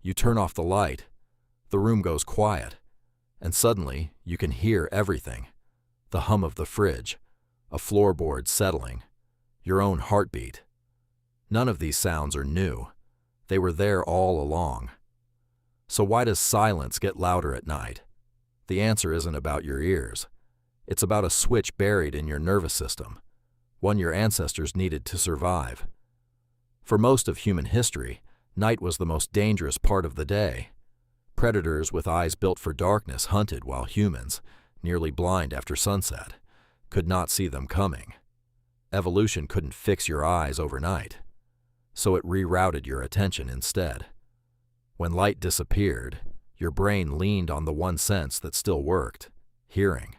You turn off the light, the room goes quiet, and suddenly you can hear everything. The hum of the fridge, a floorboard settling, your own heartbeat. None of these sounds are new. They were there all along. So why does silence get louder at night? The answer isn't about your ears. It's about a switch buried in your nervous system, one your ancestors needed to survive. For most of human history, night was the most dangerous part of the day. Predators with eyes built for darkness hunted while humans, nearly blind after sunset, could not see them coming. Evolution couldn't fix your eyes overnight, so it rerouted your attention instead. When light disappeared, your brain leaned on the one sense that still worked: hearing.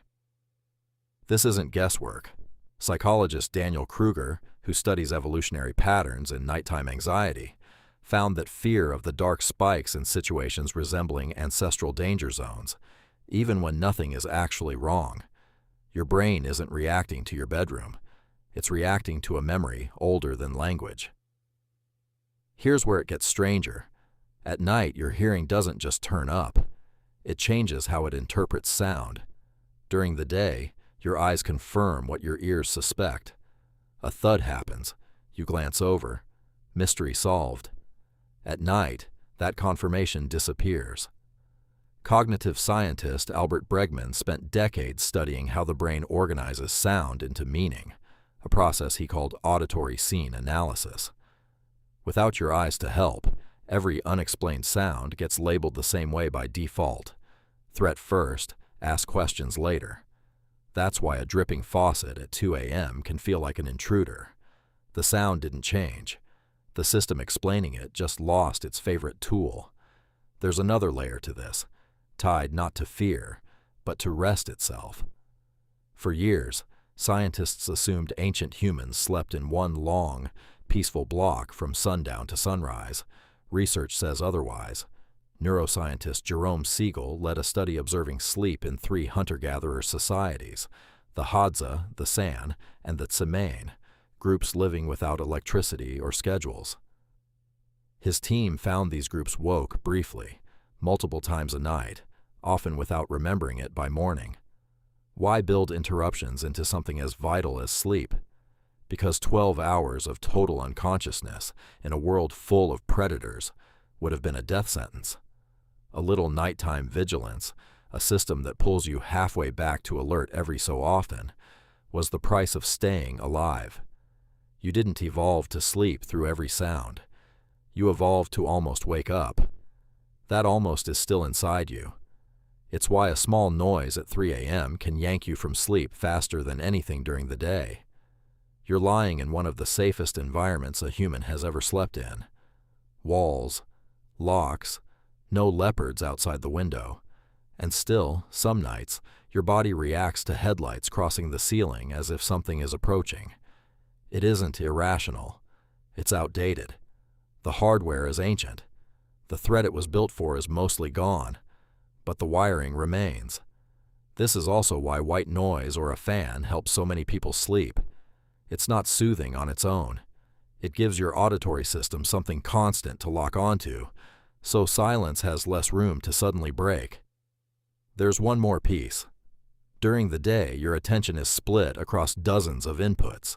This isn't guesswork. Psychologist Daniel Kruger, who studies evolutionary patterns in nighttime anxiety, found that fear of the dark spikes in situations resembling ancestral danger zones, even when nothing is actually wrong. Your brain isn't reacting to your bedroom. It's reacting to a memory older than language. Here's where it gets stranger. At night, your hearing doesn't just turn up. It changes how it interprets sound. During the day, your eyes confirm what your ears suspect. A thud happens. You glance over. Mystery solved. At night, that confirmation disappears. Cognitive scientist Albert Bregman spent decades studying how the brain organizes sound into meaning, a process he called auditory scene analysis. Without your eyes to help, every unexplained sound gets labeled the same way by default. Threat first, ask questions later. That's why a dripping faucet at 2 a.m. can feel like an intruder. The sound didn't change. The system explaining it just lost its favorite tool. There's another layer to this, tied not to fear, but to rest itself. For years, scientists assumed ancient humans slept in one long, peaceful block from sundown to sunrise. Research says otherwise. Neuroscientist Jerome Siegel led a study observing sleep in 3 hunter-gatherer societies, the Hadza, the San, and the Tsimain, groups living without electricity or schedules. His team found these groups woke briefly, multiple times a night, often without remembering it by morning. Why build interruptions into something as vital as sleep? Because 12 hours of total unconsciousness in a world full of predators would have been a death sentence. A little nighttime vigilance, a system that pulls you halfway back to alert every so often, was the price of staying alive. You didn't evolve to sleep through every sound. You evolved to almost wake up. That almost is still inside you. It's why a small noise at 3 a.m. can yank you from sleep faster than anything during the day. You're lying in one of the safest environments a human has ever slept in. Walls, locks, no leopards outside the window. And still, some nights, your body reacts to headlights crossing the ceiling as if something is approaching. It isn't irrational. It's outdated. The hardware is ancient. The threat it was built for is mostly gone, but the wiring remains. This is also why white noise or a fan helps so many people sleep. It's not soothing on its own. It gives your auditory system something constant to lock onto, so silence has less room to suddenly break. There's one more piece. During the day, your attention is split across dozens of inputs.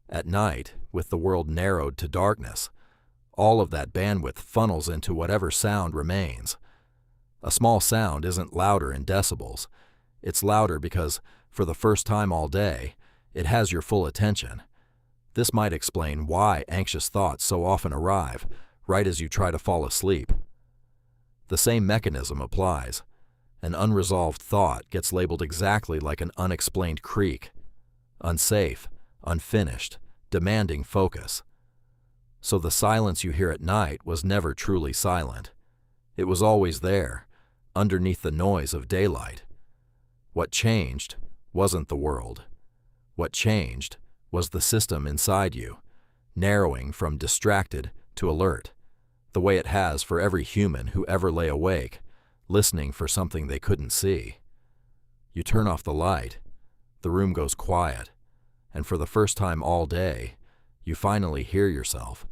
At night, with the world narrowed to darkness, all of that bandwidth funnels into whatever sound remains. A small sound isn't louder in decibels. It's louder because, for the first time all day, it has your full attention. This might explain why anxious thoughts so often arrive right as you try to fall asleep. The same mechanism applies. An unresolved thought gets labeled exactly like an unexplained creak. Unsafe, unfinished, demanding focus. So the silence you hear at night was never truly silent. It was always there, underneath the noise of daylight. What changed wasn't the world. What changed was the system inside you, narrowing from distracted to alert, the way it has for every human who ever lay awake, listening for something they couldn't see. You turn off the light, the room goes quiet, and for the first time all day, you finally hear yourself.